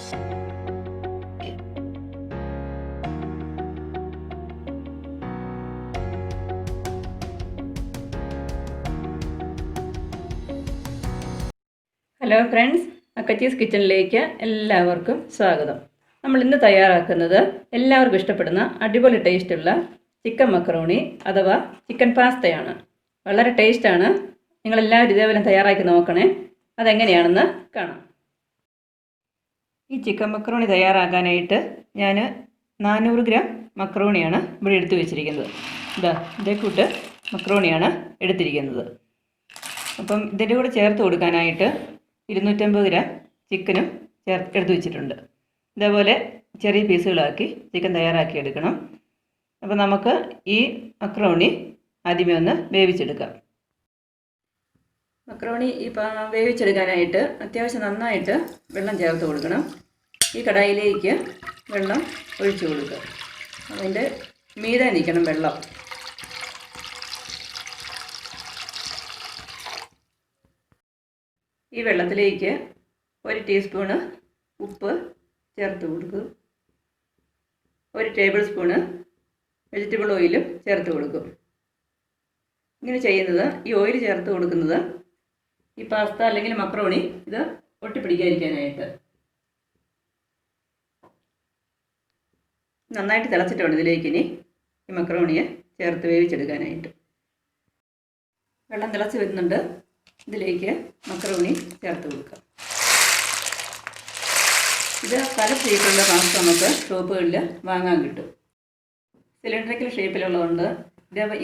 Hello friends, അക്കച്ചീസ് കിച്ചണിലേക്ക് എല്ലാവർക്കും സ്വാഗതം. നമ്മൾ ഇന്ന് തയ്യാറാക്കുന്നത് എല്ലാവർക്കും ഇഷ്ടപ്പെടുന്ന അടിപൊളി ടേസ്റ്റുള്ള ചിക്കൻ മക്കറോണി അഥവാ ചിക്കൻ പാസ്തയാണ്. വളരെ ടേസ്റ്റാണ്. നിങ്ങളെല്ലാവരും ഇതേപോലെ തയ്യാറാക്കി നോക്കണേ. അതെങ്ങനെയാണെന്ന് കാണാം. ഈ ചിക്കൻ മക്കറോണി തയ്യാറാക്കാനായിട്ട് ഞാൻ 400 ഗ്രാം മക്കറോണിയാണ് ഇവിടെ എടുത്തു വെച്ചിരിക്കുന്നത്. ഇതേ കൂട്ട് മക്കറോണിയാണ് എടുത്തിരിക്കുന്നത്. അപ്പം ഇതിൻ്റെ കൂടെ ചേർത്ത് കൊടുക്കാനായിട്ട് 250 ഗ്രാം ചിക്കനും എടുത്ത് വെച്ചിട്ടുണ്ട്. ഇതേപോലെ ചെറിയ പീസുകളാക്കി ചിക്കൻ തയ്യാറാക്കി എടുക്കണം. അപ്പോൾ നമുക്ക് ഈ മക്കറോണി ആദ്യമേ ഒന്ന് വേവിച്ചെടുക്കാം. മക്കറോണി വേവിച്ചെടുക്കാനായിട്ട് അത്യാവശ്യം നന്നായിട്ട് വെള്ളം ചേർത്ത് കൊടുക്കണം. ഈ കടായിലേക്ക് വെള്ളം ഒഴിച്ചു കൊടുക്കുക. അതിൻ്റെ മീതെ നിൽക്കണം വെള്ളം. ഈ വെള്ളത്തിലേക്ക് 1 ടീസ്പൂണ് ഉപ്പ് ചേർത്ത് കൊടുക്കും. 1 ടേബിൾ സ്പൂണ് വെജിറ്റബിൾ ഓയിലും ചേർത്ത് കൊടുക്കും. ഇങ്ങനെ ചെയ്യുന്നത്, ഈ ഓയിൽ ചേർത്ത് കൊടുക്കുന്നത് ഈ പാസ്ത അല്ലെങ്കിൽ മക്കറോണി ഇത് ഒട്ടിപ്പിടിക്കാതിരിക്കാനായിട്ട്. നന്നായിട്ട് തിളച്ചിട്ടുണ്ട്. ഇതിലേക്ക് ഇനി ഈ മക്കറോണിയെ ചേർത്ത് വേവിച്ചെടുക്കാനായിട്ട്. വെള്ളം തിളച്ച് വരുന്നുണ്ട്. ഇതിലേക്ക് മക്കറോണി ചേർത്ത് കൊടുക്കാം. ഇത് പല ഷേപ്പിലുള്ള പാസ്ത നമുക്ക് ഷോപ്പുകളിൽ വാങ്ങാൻ കിട്ടും. സിലിണ്ടറിക്കൽ ഷേപ്പിലുള്ളതുണ്ട്.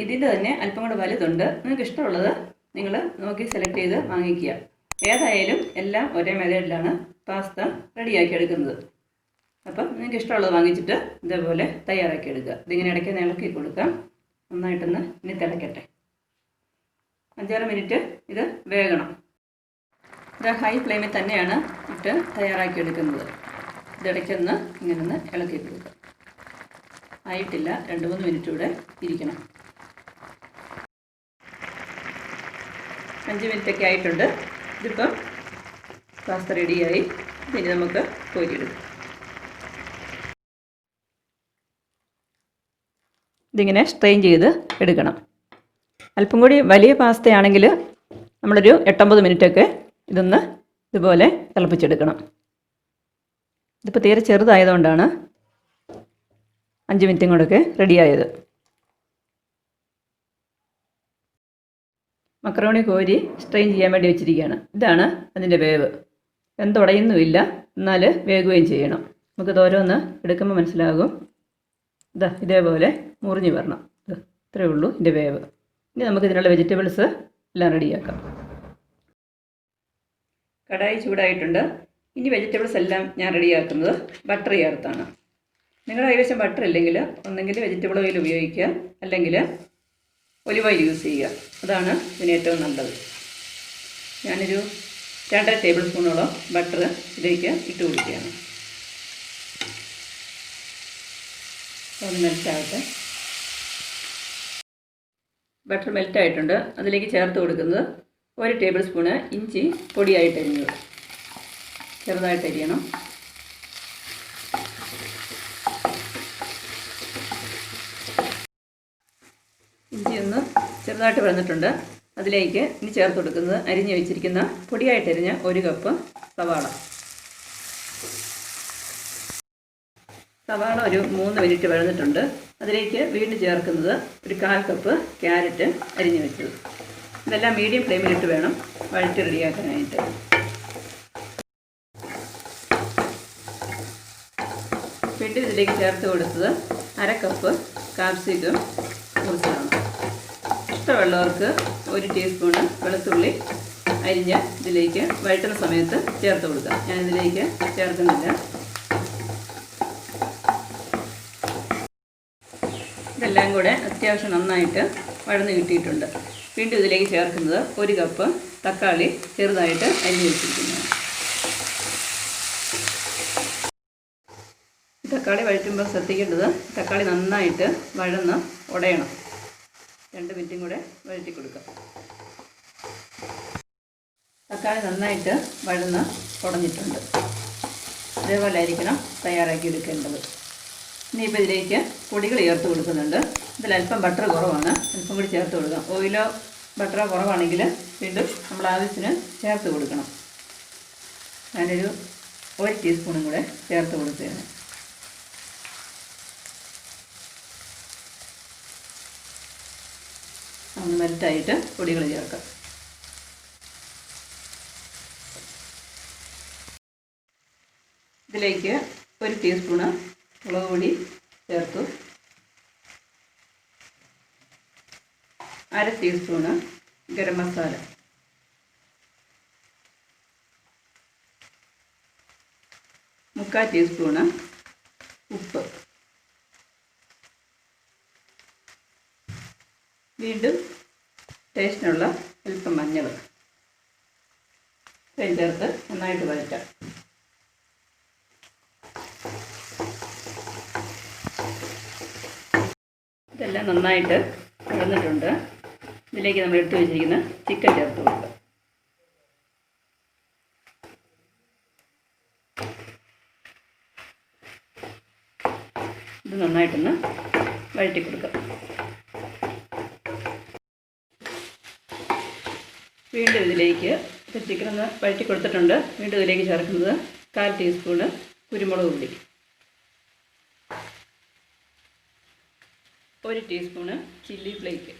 ഇതിൻ്റെ തന്നെ അല്പം കൂടെ വലുതുണ്ട്. നിങ്ങൾക്ക് ഇഷ്ടമുള്ളത് നിങ്ങൾ നോക്കി സെലക്ട് ചെയ്ത് വാങ്ങിക്കുക. ഏതായാലും എല്ലാം ഒരേ മെത്തേഡിലാണ് പാസ്ത റെഡിയാക്കി എടുക്കുന്നത്. അപ്പം നിങ്ങൾക്ക് ഇഷ്ടമുള്ളത് വാങ്ങിച്ചിട്ട് ഇതേപോലെ തയ്യാറാക്കി എടുക്കുക. ഇതിങ്ങനെ ഇടയ്ക്ക് ഇളക്കി കൊടുക്കാം. നന്നായിട്ടൊന്ന് ഇനി തിളയ്ക്കട്ടെ. 5-6 മിനിറ്റ് ഇത് വേകണം. ഇത് ഹൈ ഫ്ലെയിമിൽ തന്നെയാണ് ഇട്ട് തയ്യാറാക്കി എടുക്കുന്നത്. ഇതിടയ്ക്കൊന്ന് ഇങ്ങനെ ഇളക്കി കൊടുക്കുക. ആയിട്ടില്ല, 2-3 മിനിറ്റ് കൂടെ ഇരിക്കണം. 5 മിനിറ്റൊക്കെ ആയിട്ടുണ്ട്. ഇതിപ്പം പാസ്ത റെഡിയായി. ഇനി നമുക്ക് കോരിയെടുക്കാം. ഇതിങ്ങനെ സ്ട്രെയിൻ ചെയ്ത് എടുക്കണം. അല്പം കൂടി വലിയ പാസ്തയാണെങ്കിൽ നമ്മളൊരു 8-9 മിനിറ്റൊക്കെ ഇതൊന്ന് ഇതുപോലെ തിളപ്പിച്ചെടുക്കണം. ഇതിപ്പോൾ തീരെ ചെറുതായതുകൊണ്ടാണ് 5 മിനിറ്റും കൂടെയൊക്കെ റെഡിയായത്. മക്കറോണി കോരി സ്ട്രെയിൻ ചെയ്യാൻ വേണ്ടി വെച്ചിരിക്കുകയാണ്. ഇതാണ് അതിൻ്റെ വേവ്. എന്തുടയുന്നുമില്ല, എന്നാൽ വേകുകയും ചെയ്യണം. നമുക്കിത് ഓരോന്ന് എടുക്കുമ്പോൾ മനസ്സിലാകും. ഇതേപോലെ മുറിഞ്ഞ് വരണം. ഇത്രയേ ഉള്ളൂ ഇതിൻ്റെ വേവ്. ഇനി നമുക്ക് ഇതിനുള്ള വെജിറ്റബിൾസ് എല്ലാം റെഡിയാക്കാം. കടായി ചൂടായിട്ടുണ്ട്. ഇനി വെജിറ്റബിൾസ് എല്ലാം ഞാൻ റെഡിയാക്കുന്നത് ബട്ടർ ചേർത്താണ്. നിങ്ങളുടെ കൈവശം ബട്ടർ ഇല്ലെങ്കിൽ ഒന്നെങ്കിൽ വെജിറ്റബിൾ ഓയിൽ ഉപയോഗിക്കുക, അല്ലെങ്കിൽ ഒലിവ് ഓയിൽ യൂസ് ചെയ്യുക. അതാണ് ഇതിന് ഏറ്റവും നല്ലത്. ഞാനൊരു 2 ടേബിൾ സ്പൂണോളം ബട്ടർ ഇതിലേക്ക് ഇട്ട് കൊടുക്കുകയാണ്. ഒന്ന് മെൽറ്റാവട്ടെ. ബട്ടർ മെൽറ്റായിട്ടുണ്ട്. അതിലേക്ക് ചേർത്ത് കൊടുക്കുന്നത് 1 ടേബിൾ സ്പൂണ് ഇഞ്ചി പൊടിയായിട്ട് അരിഞ്ഞത്. ചെറുതായിട്ട് അരിയണം. ഇഞ്ചി ഒന്ന് ചെറുതായിട്ട് വന്നിട്ടുണ്ട്. അതിലേക്ക് ഇനി ചേർത്ത് കൊടുക്കുന്നത് അരിഞ്ഞ് വെച്ചിരിക്കുന്ന പൊടിയായിട്ടരിഞ്ഞ 1 കപ്പ് സവാള. സവാള ഒരു 3 മിനിറ്റ് വഴന്നിട്ടുണ്ട്. അതിലേക്ക് വീണ്ടും ചേർക്കുന്നത് ഒരു 1/4 കപ്പ് ക്യാരറ്റ് അരിഞ്ഞ് വെച്ചത്. ഇതെല്ലാം മീഡിയം ഫ്ലെയിമിലിട്ട് വേണം വഴറ്റി റെഡിയാക്കാനായിട്ട്. വീണ്ടും ഇതിലേക്ക് ചേർത്ത് കൊടുത്തത് 1/2 കപ്പ് കാപ്സിക്കം മുറിച്ചതാണ്. ഇഷ്ടമുള്ളവർക്ക് 1 ടീസ്പൂണ് വെളുത്തുള്ളി അരിഞ്ഞ് ഇതിലേക്ക് വഴറ്റുന്ന സമയത്ത് ചേർത്ത് കൊടുക്കാം. ഞാനിതിലേക്ക് ചേർക്കുന്നില്ല. ഇതെല്ലാം കൂടെ അത്യാവശ്യം നന്നായിട്ട് വഴന്ന് കിട്ടിയിട്ടുണ്ട്. വീണ്ടും ഇതിലേക്ക് ചേർക്കുന്നത് 1 കപ്പ് തക്കാളി ചെറുതായിട്ട് അരിഞ്ഞ് വെച്ചിരിക്കുന്നതാണ്. തക്കാളി വഴറ്റുമ്പോൾ ശ്രദ്ധിക്കേണ്ടത് തക്കാളി നന്നായിട്ട് വഴന്ന് ഉടയണം. 2 മിനിറ്റും കൂടെ വഴറ്റി കൊടുക്കാം. തക്കാളി നന്നായിട്ട് വഴന്ന് ഉടഞ്ഞിട്ടുണ്ട്. ഇതേപോലെ ആയിരിക്കണം തയ്യാറാക്കി എടുക്കേണ്ടത്. ഇനിയിപ്പോൾ ഇതിലേക്ക് പൊടികൾ ചേർത്ത് കൊടുക്കുന്നുണ്ട്. ഇതിലല്പം ബട്ടർ കുറവാണ്, അല്പം കൂടി ചേർത്ത് കൊടുക്കാം. ഓയിലോ ബട്ടറോ കുറവാണെങ്കിൽ വീണ്ടും നമ്മൾ ആവശ്യത്തിന് ചേർത്ത് കൊടുക്കണം. ഞാനൊരു 1 ടീസ്പൂണും കൂടെ ചേർത്ത് കൊടുക്കുകയാണ്. ഒന്ന് മെൽറ്റായിട്ട് പൊടികൾ ചേർക്കാം. ഇതിലേക്ക് 1 ടീസ്പൂണ് മുളക് പൊടി ചേർത്തു, 1/2 ടീസ്പൂണ് ഗരം മസാല, 1/4 ടീസ്പൂണ് ഉപ്പ്, വീണ്ടും ടേസ്റ്റിനുള്ള അല്പം മഞ്ഞൾ ചേർത്ത് നന്നായിട്ട് വഴറ്റാം. ഇതെല്ലാം നന്നായിട്ട് വഴന്നിട്ടുണ്ട്. ഇതിലേക്ക് നമ്മൾ എടുത്തു വെച്ചിരിക്കുന്ന ചിക്കൻ ചേർത്ത് കൊടുക്കുക. ഇത് നന്നായിട്ടൊന്ന് വഴറ്റി കൊടുക്കുക. വീണ്ടും ഇതിലേക്ക് ചിക്കൻ ഒന്ന് വഴറ്റി കൊടുത്തിട്ടുണ്ട്. വീണ്ടും ഇതിലേക്ക് ചേർക്കുന്നത് 1/4 ടീസ്പൂണ് കുരുമുളക് പൊടി, 1 teaspoon chilli flake,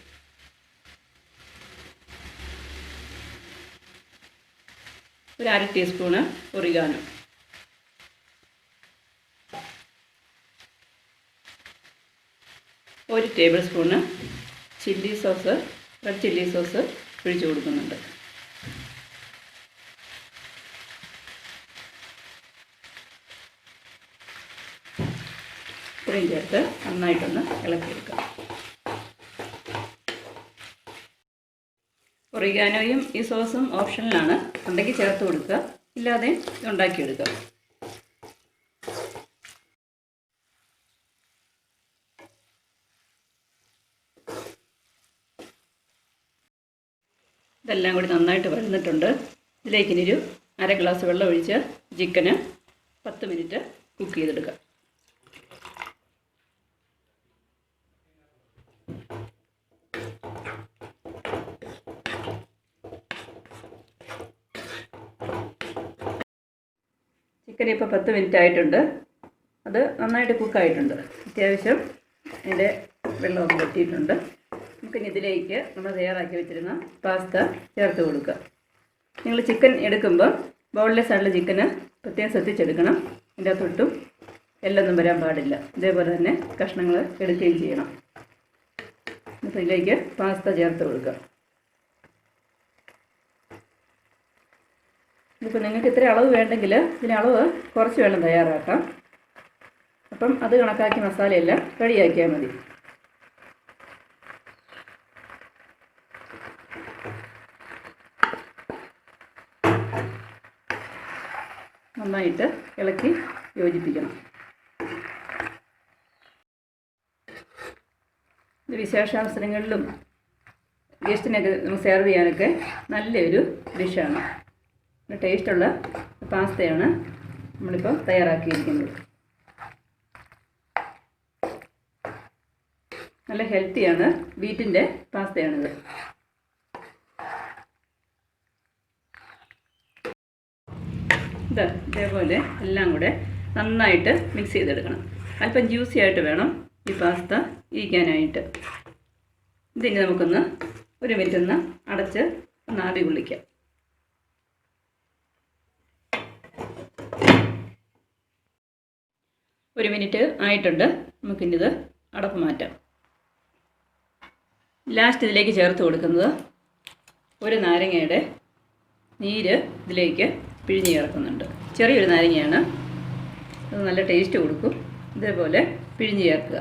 1/2 teaspoon oregano, 1 table spoon chilli sauce, red chilli sauce ഒഴിച്ച് കൊടുക്കുന്നുണ്ട്. ഇത്രയും ചേർത്ത് നന്നായിട്ടൊന്ന് ഇളക്കിയെടുക്കാം. ഒറിഗാനോയും ഈ സോസും ഓപ്ഷനിലാണ്, ഉണ്ടെങ്കിൽ ചേർത്ത് കൊടുക്കുക, ഇല്ലാതെ ഉണ്ടാക്കിയെടുക്കുക. ഇതെല്ലാം കൂടി നന്നായിട്ട് വഴന്നിട്ടുണ്ട്. ഇതിലേക്ക് ഇനി ഒരു 1/2 ഗ്ലാസ് വെള്ളം ഒഴിച്ച് ചിക്കന് 10 മിനിറ്റ് കുക്ക് ചെയ്തെടുക്കാം. ചിക്കൻ ഇപ്പോൾ 10 മിനിറ്റ് ആയിട്ടുണ്ട്. അത് നന്നായിട്ട് കുക്കായിട്ടുണ്ട്. അത്യാവശ്യം അതിൻ്റെ വെള്ളമൊക്കെ വറ്റിയിട്ടുണ്ട്. നമുക്കിനി ഇതിലേക്ക് നമ്മൾ തയ്യാറാക്കി വെച്ചിരുന്ന പാസ്ത ചേർത്ത് കൊടുക്കുക. നിങ്ങൾ ചിക്കൻ എടുക്കുമ്പോൾ ബോൺലെസ് ആയിട്ടുള്ള ചിക്കന് പ്രത്യേകം ശ്രദ്ധിച്ചെടുക്കണം. ഇതിൻ്റെ അകത്തൊട്ടും എല്ലൊന്നും വരാൻ പാടില്ല. ഇതേപോലെ തന്നെ കഷ്ണങ്ങൾ എടുക്കുകയും ചെയ്യണം. അപ്പോൾ ഇതിലേക്ക് പാസ്ത ചേർത്ത് കൊടുക്കുക. ഇതിപ്പോൾ നിങ്ങൾക്ക് ഇത്ര അളവ് വേണ്ടെങ്കിൽ ഇതിന് അളവ് കുറച്ച് വെള്ളം തയ്യാറാക്കാം. അപ്പം അത് കണക്കാക്കി മസാലയെല്ലാം റെഡിയാക്കിയാൽ മതി. നന്നായിട്ട് ഇളക്കി യോജിപ്പിക്കണം. ഇത് വിശേഷാവസരങ്ങളിലും ഗസ്റ്റിനൊക്കെ നമുക്ക് സെർവ് ചെയ്യാനൊക്കെ നല്ലൊരു ഡിഷാണ്. ടേസ്റ്റുള്ള പാസ്തയാണ് നമ്മളിപ്പോൾ തയ്യാറാക്കിയിരിക്കുന്നത്. നല്ല ഹെൽത്തിയാണ്. വീറ്റിൻ്റെ പാസ്തയാണിത്. ഇതേപോലെ എല്ലാം കൂടെ നന്നായിട്ട് മിക്സ് ചെയ്തെടുക്കണം. അല്പം ജ്യൂസി ആയിട്ട് വേണം ഈ പാസ്ത ഇരിക്കാനായിട്ട്. ഇതിന് നമുക്കൊന്ന് 1 മിനിറ്റ് ഒന്ന് അടച്ച് ഒന്ന് ആവി കൊള്ളിക്കാം. ഒരു മിനിറ്റ് ആയിട്ടുണ്ട്. നമുക്കിനിത് അടപ്പ് മാറ്റാം. ലാസ്റ്റ് ഇതിലേക്ക് ചേർത്ത് കൊടുക്കുന്നത് 1 നാരങ്ങയുടെ നീര് ഇതിലേക്ക് പിഴിഞ്ഞ് ചേർക്കുന്നുണ്ട്. ചെറിയൊരു നാരങ്ങയാണ്, അത് നല്ല ടേസ്റ്റ് കൊടുക്കും. ഇതേപോലെ പിഴിഞ്ഞ് ചേർക്കുക.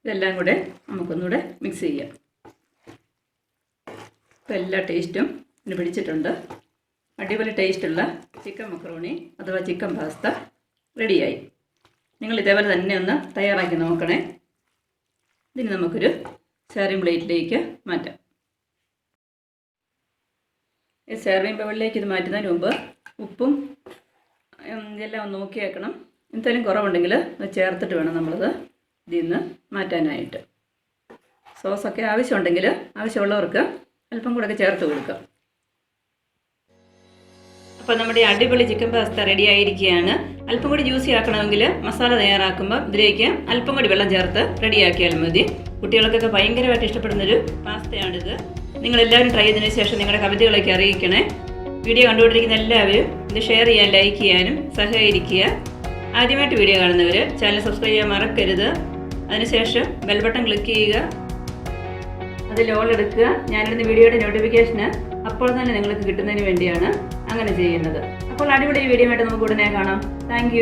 ഇതെല്ലാം കൂടെ നമുക്കൊന്നുകൂടെ മിക്സ് ചെയ്യാം. ഇപ്പോൾ എല്ലാ ടേസ്റ്റും ഇതിന് പിടിച്ചിട്ടുണ്ട്. അടിപൊളി ടേസ്റ്റുള്ള ചിക്കൻ മക്കറോണി അഥവാ ചിക്കൻ പാസ്ത റെഡിയായി. നിങ്ങൾ ഇതേപോലെ തന്നെ ഒന്ന് തയ്യാറാക്കി നോക്കണേ. ഇതിന് നമുക്കൊരു സെർവിങ് പ്ലേറ്റിലേക്ക് മാറ്റാം. സെർവിങ് ബൗളിലേക്ക് ഇത് മാറ്റുന്നതിന് മുമ്പ് ഉപ്പും ഇതെല്ലാം ഒന്ന് നോക്കി വെക്കണം. എന്തെങ്കിലും കുറവുണ്ടെങ്കിൽ അത് ചേർത്തിട്ട് വേണം നമ്മളിത് ഇതിൽ നിന്ന് മാറ്റാനായിട്ട്. സോസൊക്കെ ആവശ്യമുണ്ടെങ്കിൽ ആവശ്യമുള്ളവർക്ക് അല്പം കൂടെയൊക്കെ ചേർത്ത് കൊടുക്കാം. അപ്പോൾ നമ്മുടെ അടിപൊളി ചിക്കൻ പാസ്ത റെഡി ആയിരിക്കുകയാണ്. അല്പം കൂടി ജ്യൂസി ആക്കണമെങ്കിൽ മസാല തയ്യാറാക്കുമ്പോൾ ഇതിലേക്ക് അല്പം കൂടി വെള്ളം ചേർത്ത് റെഡിയാക്കിയാൽ മതി. കുട്ടികൾക്കൊക്കെ ഭയങ്കരമായിട്ട് ഇഷ്ടപ്പെടുന്നൊരു പാസ്തയാണിത്. നിങ്ങളെല്ലാവരും ട്രൈ ചെയ്തതിന് ശേഷം നിങ്ങളുടെ കമൻറ്റുകളൊക്കെ അറിയിക്കണേ. വീഡിയോ കണ്ടുകൊണ്ടിരിക്കുന്ന എല്ലാവരും ഇത് ഷെയർ ചെയ്യാൻ, ലൈക്ക് ചെയ്യാനും സഹകരിക്കുക. ആദ്യമായിട്ട് വീഡിയോ കാണുന്നവർ ചാനൽ സബ്സ്ക്രൈബ് ചെയ്യാൻ മറക്കരുത്. അതിനുശേഷം ബെൽ ബട്ടൺ ക്ലിക്ക് ചെയ്യുക, അതിൽ ഓൾ എടുക്കുക. ഞാനിടുന്ന വീഡിയോയുടെ നോട്ടിഫിക്കേഷന് അപ്പോൾ തന്നെ നിങ്ങൾക്ക് കിട്ടുന്നതിന് വേണ്ടിയാണ് അങ്ങനെ ചെയ്യുന്നത്. അപ്പോൾ അടിപൊളി വീഡിയോ ആയിട്ട് നമുക്ക് ഉടനെ കാണാം. താങ്ക്